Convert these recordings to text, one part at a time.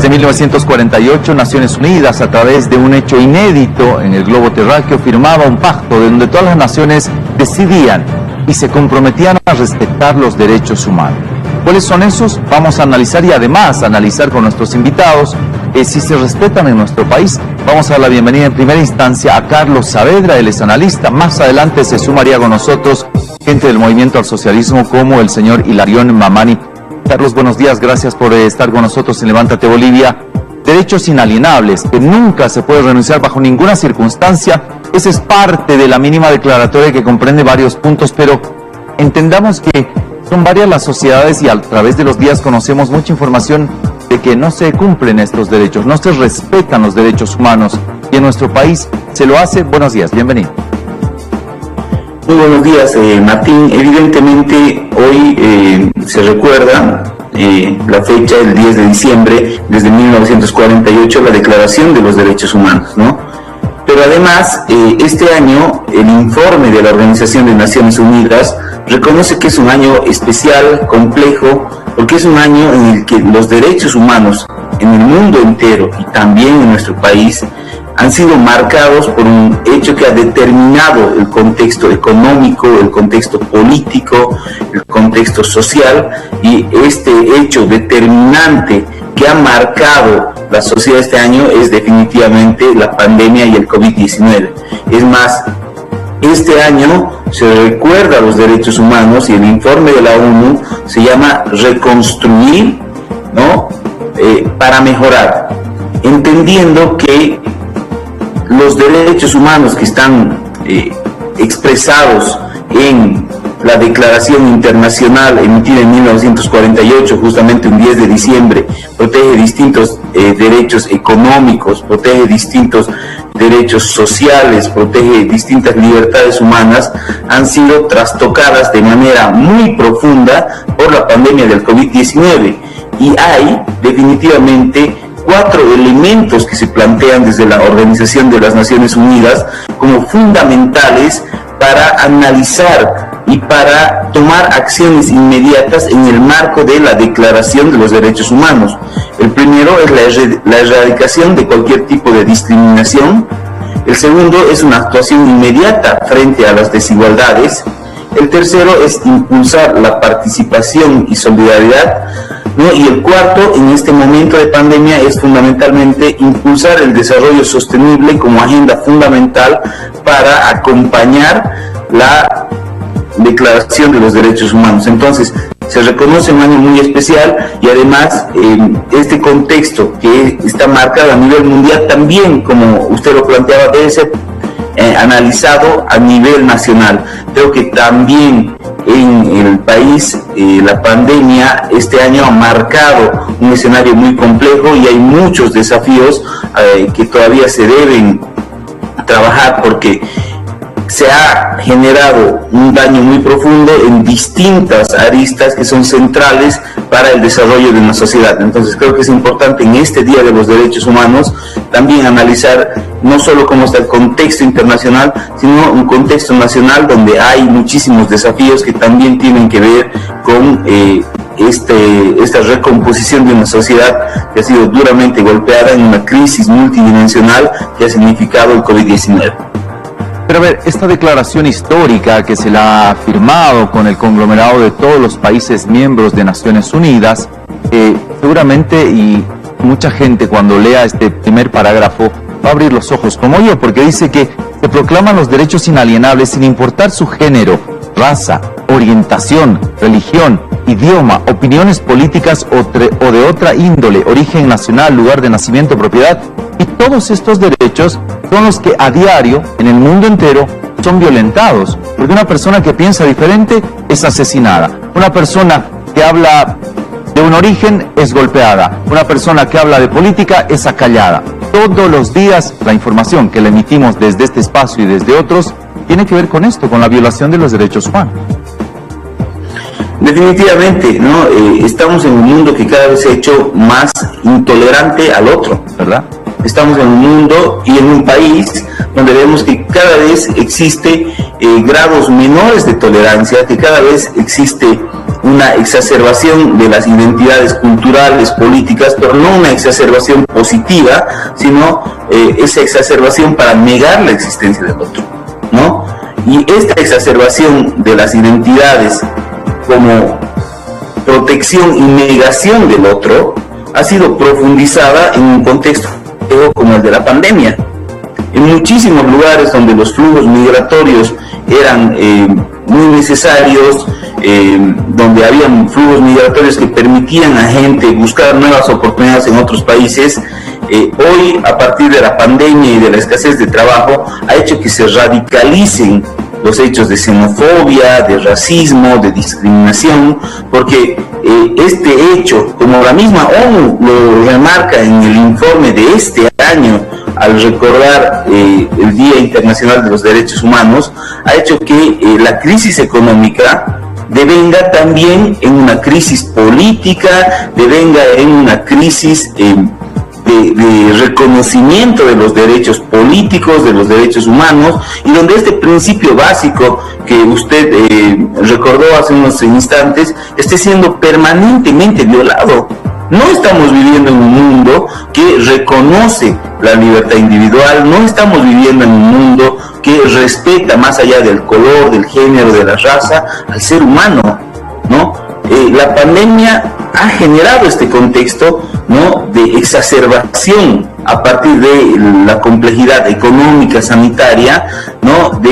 Desde 1948, Naciones Unidas, a través de un hecho inédito en el globo terráqueo, firmaba un pacto donde todas las naciones decidían y se comprometían a respetar los derechos humanos. ¿Cuáles son esos? Vamos a analizar y además analizar con nuestros invitados si se respetan en nuestro país. Vamos a dar la bienvenida en primera instancia a Carlos Saavedra, él es analista. Más adelante se sumaría con nosotros gente del Movimiento al Socialismo como el señor Hilarión Mamani. Carlos, buenos días, gracias por estar con nosotros en Levántate Bolivia. Derechos inalienables que nunca se puede renunciar bajo ninguna circunstancia. Esa es parte de la mínima declaratoria que comprende varios puntos, pero entendamos que son varias las sociedades y a través de los días conocemos mucha información de que no se cumplen estos derechos, no se respetan los derechos humanos y en nuestro país se lo hace. Buenos días, bienvenido. Muy buenos días, Martín. Evidentemente hoy se recuerda la fecha, el 10 de diciembre, desde 1948, la Declaración de los Derechos Humanos, ¿no? Pero además, este año, el informe de la Organización de Naciones Unidas reconoce que es un año especial, complejo, porque es un año en el que los derechos humanos en el mundo entero y también en nuestro país han sido marcados por un hecho que ha determinado el contexto económico, el contexto político, el contexto social, y este hecho determinante que ha marcado la sociedad este año es definitivamente la pandemia y el COVID-19. Es más, este año se recuerda los derechos humanos y el informe de la ONU se llama Reconstruir, ¿no? Para mejorar, entendiendo que los derechos humanos que están expresados en la Declaración Internacional emitida en 1948, justamente un 10 de diciembre, protege distintos derechos económicos, protege distintos derechos sociales, protege distintas libertades humanas, han sido trastocadas de manera muy profunda por la pandemia del COVID-19. Y hay definitivamente 4 elementos que se plantean desde la Organización de las Naciones Unidas como fundamentales para analizar y para tomar acciones inmediatas en el marco de la Declaración de los Derechos Humanos. El primero es la erradicación de cualquier tipo de discriminación. El segundo es una actuación inmediata frente a las desigualdades. El tercero es impulsar la participación y solidaridad, ¿no? Y el cuarto, en este momento de pandemia, es fundamentalmente impulsar el desarrollo sostenible como agenda fundamental para acompañar la Declaración de los Derechos Humanos. Entonces, se reconoce un año muy especial y además este contexto que está marcado a nivel mundial también, como usted lo planteaba, debe ser analizado a nivel nacional. Creo que también en el país la pandemia este año ha marcado un escenario muy complejo y hay muchos desafíos que todavía se deben trabajar, porque se ha generado un daño muy profundo en distintas aristas que son centrales para el desarrollo de una sociedad. Entonces creo que es importante en este Día de los Derechos Humanos también analizar no solo cómo está el contexto internacional, sino un contexto nacional donde hay muchísimos desafíos que también tienen que ver con esta recomposición de una sociedad que ha sido duramente golpeada en una crisis multidimensional que ha significado el COVID-19. Pero a ver, esta declaración histórica que se la ha firmado con el conglomerado de todos los países miembros de Naciones Unidas, seguramente y mucha gente cuando lea este primer parágrafo va a abrir los ojos como yo, porque dice que se proclaman los derechos inalienables sin importar su género, raza, orientación, religión, idioma, opiniones políticas o de otra índole, origen nacional, lugar de nacimiento, propiedad. Y todos estos derechos son los que a diario, en el mundo entero, son violentados. Porque una persona que piensa diferente es asesinada. Una persona que habla de un origen es golpeada. Una persona que habla de política es acallada. Todos los días la información que le emitimos desde este espacio y desde otros tiene que ver con esto, con la violación de los derechos humanos. Definitivamente, ¿no? Estamos en un mundo que cada vez se ha hecho más intolerante al otro, ¿verdad? Estamos en un mundo y en un país donde vemos que cada vez existe grados menores de tolerancia, que cada vez existe una exacerbación de las identidades culturales, políticas, pero no una exacerbación positiva, sino esa exacerbación para negar la existencia del otro, ¿no? Y esta exacerbación de las identidades como protección y negación del otro ha sido profundizada en un contexto como el de la pandemia. En muchísimos lugares donde los flujos migratorios eran muy necesarios, donde habían flujos migratorios que permitían a gente buscar nuevas oportunidades en otros países, hoy, a partir de la pandemia y de la escasez de trabajo, ha hecho que se radicalicen los hechos de xenofobia, de racismo, de discriminación, porque este hecho, como la misma ONU lo remarca en el informe de este año, al recordar el Día Internacional de los Derechos Humanos, ha hecho que la crisis económica devenga también en una crisis política, devenga en una crisis de reconocimiento de los derechos políticos, de los derechos humanos, y donde este principio básico que usted recordó hace unos instantes esté siendo permanentemente violado. No estamos viviendo en un mundo que reconoce la libertad individual, no estamos viviendo en un mundo que respeta más allá del color, del género, de la raza, al ser humano, ¿no? La pandemia ha generado este contexto, ¿no?, de exacerbación a partir de la complejidad económica, sanitaria, ¿no?,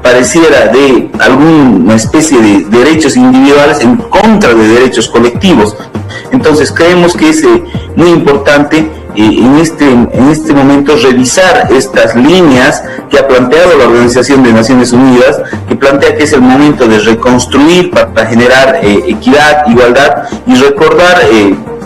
pareciera de alguna especie de derechos individuales en contra de derechos colectivos. Entonces creemos que es muy importante en este momento revisar estas líneas que ha planteado la Organización de Naciones Unidas, que plantea que es el momento de reconstruir para generar equidad, igualdad, y recordar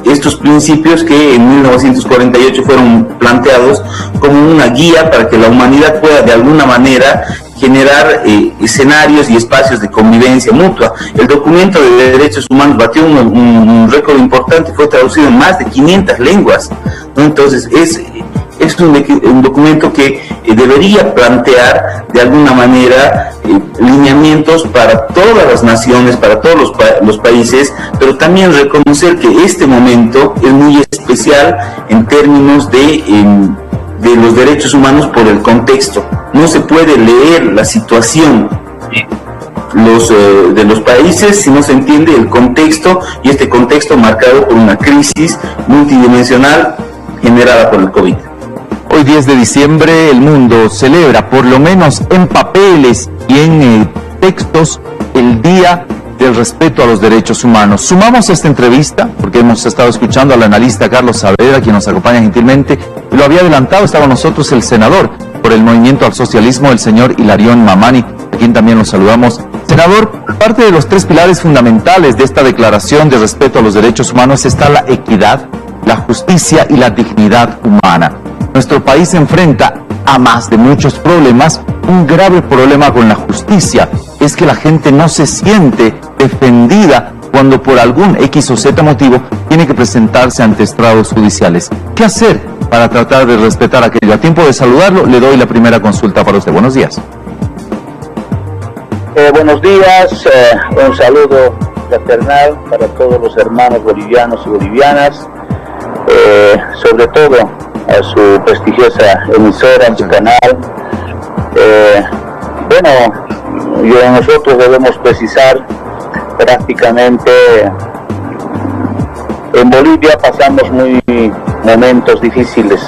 estos principios que en 1948 fueron planteados como una guía para que la humanidad pueda de alguna manera generar escenarios y espacios de convivencia mutua. El documento de derechos humanos batió un récord importante, fue traducido en más de 500 lenguas, ¿no? Entonces es un documento que debería plantear de alguna manera lineamientos para todas las naciones, para todos los países, pero también reconocer que este momento es muy especial en términos de los derechos humanos por el contexto. No se puede leer la situación de los países si no se entiende el contexto, y este contexto marcado por una crisis multidimensional generada por el COVID. Hoy 10 de diciembre el mundo celebra, por lo menos en papeles y en textos, el Día del Respeto a los Derechos Humanos. Sumamos esta entrevista porque hemos estado escuchando al analista Carlos Saavedra, quien nos acompaña gentilmente. Lo había adelantado, estaba con nosotros el senador por el Movimiento al Socialismo, el señor Hilarión Mamani, a quien también los saludamos. Senador, parte de los tres pilares fundamentales de esta declaración de respeto a los derechos humanos está la equidad, la justicia y la dignidad humana. Nuestro país se enfrenta, a más de muchos problemas, un grave problema con la justicia. Es que la gente no se siente defendida cuando por algún X o Z motivo tiene que presentarse ante estrados judiciales. ¿Qué hacer para tratar de respetar aquello? A tiempo de saludarlo, le doy la primera consulta para usted. Buenos días. Buenos días, un saludo fraternal para todos los hermanos bolivianos y bolivianas, sobre todo a su prestigiosa emisora, su canal. Nosotros debemos precisar prácticamente en Bolivia pasamos momentos difíciles.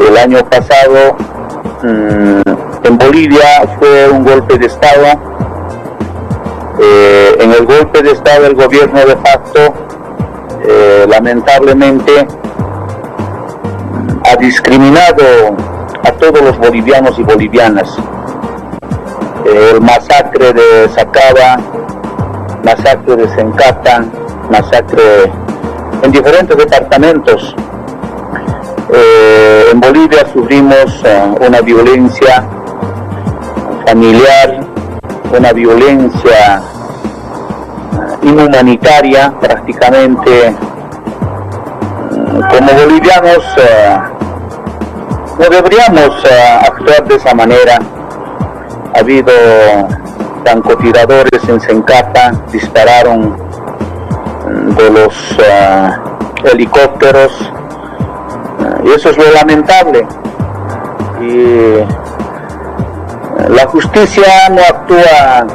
El año pasado en Bolivia fue un golpe de Estado. En el golpe de Estado el gobierno de facto lamentablemente ha discriminado a todos los bolivianos y bolivianas. El masacre de Sacaba, masacre de Sencata, masacre en diferentes departamentos. En Bolivia sufrimos una violencia familiar, una violencia inhumanitaria prácticamente. Como bolivianos no deberíamos actuar de esa manera. Ha habido francotiradores en Sencata dispararon de los helicópteros, y eso es lo lamentable. Y la justicia no actúa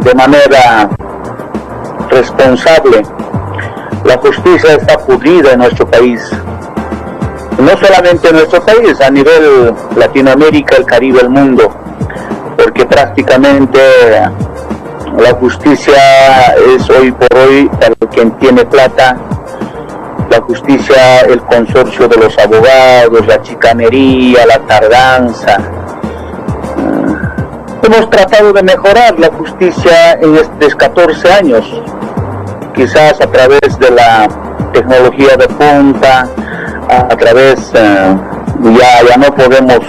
de manera responsable. La justicia está pudrida en nuestro país. No solamente en nuestro país, a nivel Latinoamérica, el Caribe, el mundo, porque prácticamente la justicia es hoy por hoy para quien tiene plata. La justicia, el consorcio de los abogados, la chicanería, la tardanza. Hemos tratado de mejorar la justicia en estos 14 años, quizás a través de la tecnología de punta, a través, ya no podemos,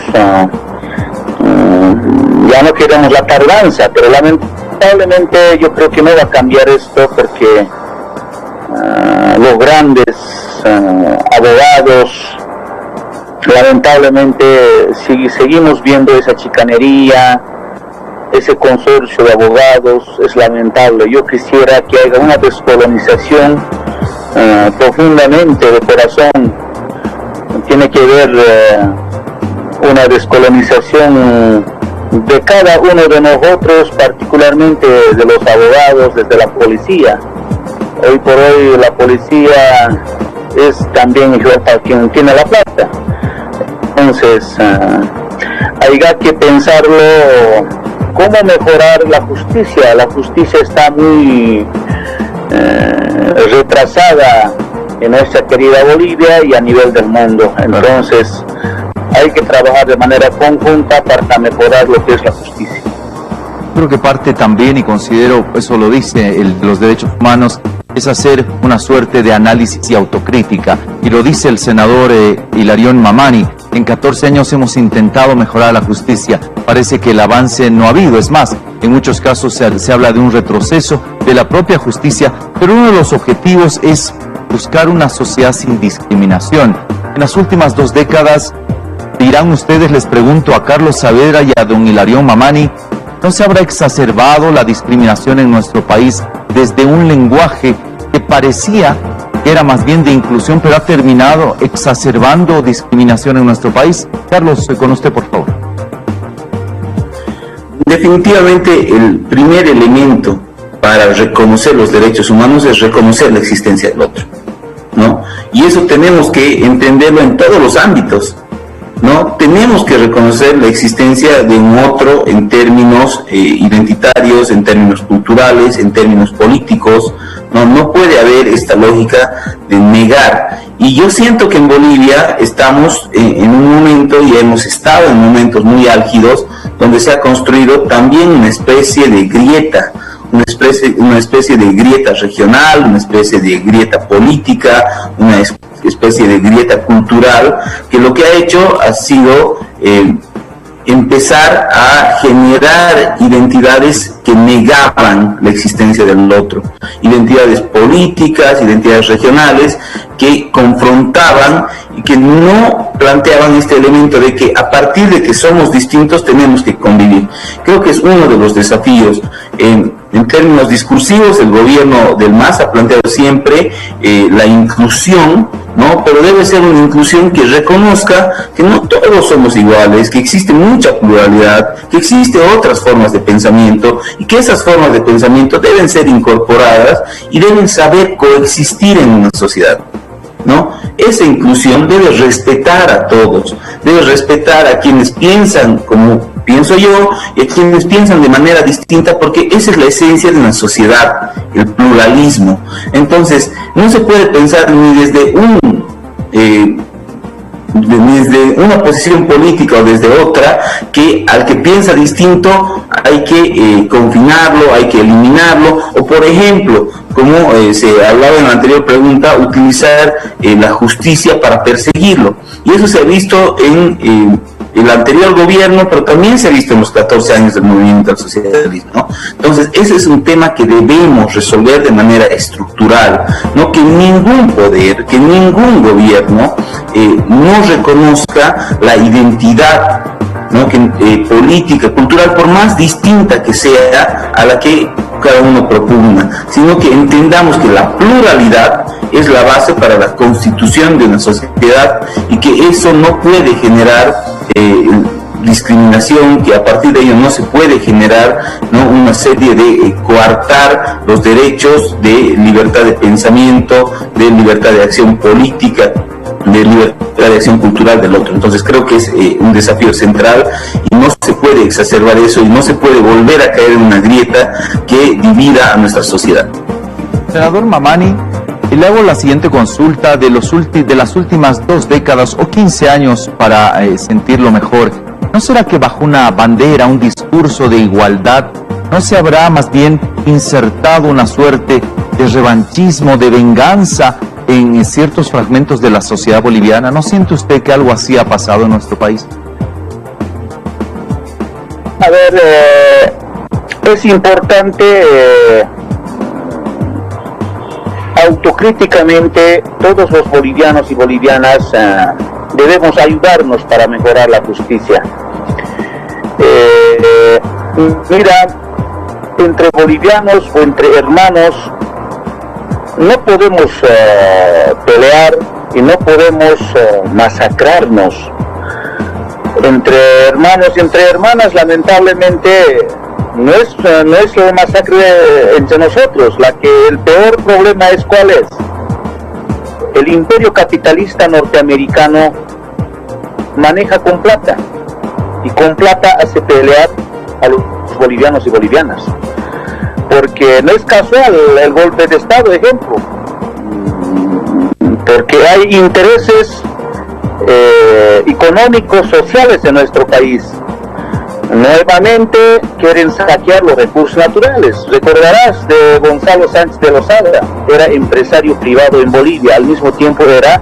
ya no queremos la tardanza, pero lamentablemente yo creo que no va a cambiar esto, porque los grandes abogados, lamentablemente seguimos viendo esa chicanería, ese consorcio de abogados. Es lamentable. Yo quisiera que haya una descolonización profundamente de corazón. Tiene que haber una descolonización de cada uno de nosotros, particularmente de los abogados, desde la policía. Hoy por hoy la policía es también igual para quien tiene la plata. Entonces hay que pensarlo, cómo mejorar la justicia. La justicia está muy retrasada en nuestra querida Bolivia y a nivel del mundo. Entonces hay que trabajar de manera conjunta para mejorar lo que es la justicia. Creo que parte también, y considero, eso lo dice los derechos humanos, es hacer una suerte de análisis y autocrítica. Y lo dice el senador Hilarión Mamani. En 14 años hemos intentado mejorar la justicia. Parece que el avance no ha habido. Es más, en muchos casos se habla de un retroceso de la propia justicia, pero uno de los objetivos es buscar una sociedad sin discriminación. En las últimas 2 décadas, dirán ustedes, les pregunto a Carlos Saavedra y a don Hilarión Mamani, ¿no se habrá exacerbado la discriminación en nuestro país desde un lenguaje que parecía que era más bien de inclusión, pero ha terminado exacerbando discriminación en nuestro país? Carlos, con usted, por favor. Definitivamente el primer elemento para reconocer los derechos humanos es reconocer la existencia del otro, ¿no? Y eso tenemos que entenderlo en todos los ámbitos, ¿no? Tenemos que reconocer la existencia de un otro en términos identitarios, en términos culturales, en términos políticos. No puede haber esta lógica de negar. Y yo siento que en Bolivia estamos en un momento, y hemos estado en momentos muy álgidos, donde se ha construido también una especie de grieta, una especie de grieta regional, una especie de grieta política, una especie de grieta cultural, que lo que ha hecho ha sido empezar a generar identidades que negaban la existencia del otro, identidades políticas, identidades regionales que confrontaban y que no planteaban este elemento de que a partir de que somos distintos tenemos que convivir. Creo que es uno de los desafíos. En términos discursivos, el gobierno del MAS ha planteado siempre la inclusión, ¿no? Pero debe ser una inclusión que reconozca que no todos somos iguales, que existe mucha pluralidad, que existen otras formas de pensamiento y que esas formas de pensamiento deben ser incorporadas y deben saber coexistir en una sociedad, ¿no? Esa inclusión debe respetar a todos, debe respetar a quienes piensan como pienso yo y a quienes piensan de manera distinta, porque esa es la esencia de una sociedad, el pluralismo. Entonces, no se puede pensar ni desde una posición política o desde otra, que al que piensa distinto hay que confinarlo, hay que eliminarlo, o por ejemplo, como se hablaba en la anterior pregunta, utilizar la justicia para perseguirlo. Y eso se ha visto en el anterior gobierno, pero también se ha visto en los 14 años del movimiento al socialismo, ¿no? Entonces, ese es un tema que debemos resolver de manera estructural, no que ningún poder, que ningún gobierno no reconozca la identidad ¿no? Política, cultural, por más distinta que sea a la que cada uno propugna, sino que entendamos que la pluralidad es la base para la constitución de una sociedad y que eso no puede generar discriminación, que a partir de ello no se puede generar, ¿no?, una serie de coartar los derechos de libertad de pensamiento, de libertad de acción política, de libertad de acción cultural del otro. Entonces creo que es un desafío central y no se puede exacerbar eso y no se puede volver a caer en una grieta que divida a nuestra sociedad. Senador Mamani, le hago la siguiente consulta de las últimas 2 décadas o 15 años para sentirlo mejor. ¿No será que bajo una bandera, un discurso de igualdad, no se habrá más bien insertado una suerte de revanchismo, de venganza en ciertos fragmentos de la sociedad boliviana? ¿No siente usted que algo así ha pasado en nuestro país? A ver, es importante autocríticamente todos los bolivianos y bolivianas debemos ayudarnos para mejorar la justicia. Mira, entre bolivianos o entre hermanos no podemos pelear y no podemos masacrarnos. Entre hermanos y entre hermanas, lamentablemente, no es la masacre entre nosotros. El peor problema es ¿cuál es? El imperio capitalista norteamericano maneja con plata, y con plata hace pelear a los bolivianos y bolivianas. Porque no es casual el golpe de Estado, ejemplo, porque hay intereses económicos, sociales en nuestro país. Nuevamente quieren saquear los recursos naturales. Recordarás de Gonzalo Sánchez de Lozada, era empresario privado en Bolivia, al mismo tiempo era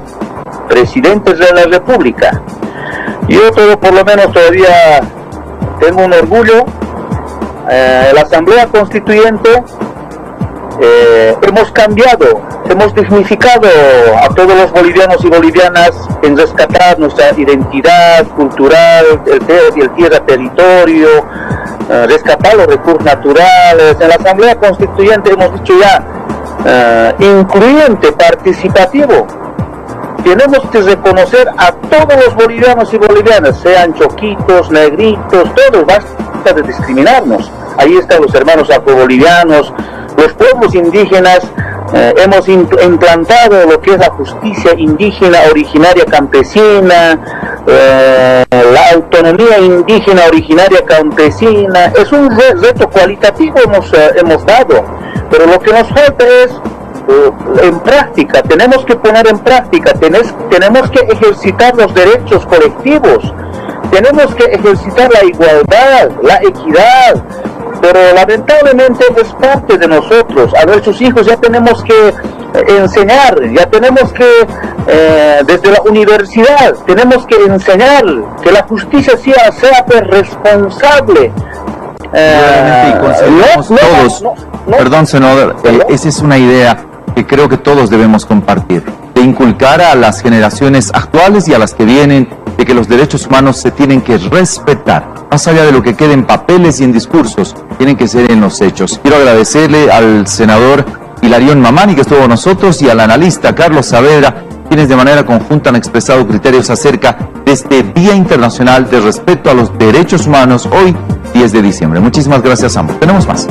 presidente de la República. Yo por lo menos todavía tengo un orgullo. La Asamblea Constituyente hemos cambiado, hemos dignificado a todos los bolivianos y bolivianas en rescatar nuestra identidad cultural, el tierra territorio, rescatar los recursos naturales. En la Asamblea Constituyente hemos dicho ya, incluyente, participativo. Tenemos que reconocer a todos los bolivianos y bolivianas, sean choquitos, negritos, todos, basta de discriminarnos. Ahí están los hermanos afrobolivianos, los pueblos indígenas. Hemos implantado lo que es la justicia indígena originaria campesina, la autonomía indígena originaria campesina. Es un reto cualitativo hemos dado, pero lo que nos falta es en práctica. Tenemos que poner en práctica, tenemos que ejercitar los derechos colectivos, tenemos que ejercitar la igualdad, la equidad. Pero lamentablemente es parte de nosotros. A nuestros hijos ya tenemos que enseñar, ya tenemos que, desde la universidad, tenemos que enseñar que la justicia sea responsable. Y consideramos todos, perdón, senador, esa es una idea que creo que todos debemos compartir, de inculcar a las generaciones actuales y a las que vienen, de que los derechos humanos se tienen que respetar, más allá de lo que quede en papeles y en discursos, tienen que ser en los hechos. Quiero agradecerle al senador Hilarión Mamani, que estuvo con nosotros, y al analista Carlos Saavedra, quienes de manera conjunta han expresado criterios acerca de este Día Internacional de Respeto a los Derechos Humanos, hoy 10 de diciembre. Muchísimas gracias a ambos. Tenemos más.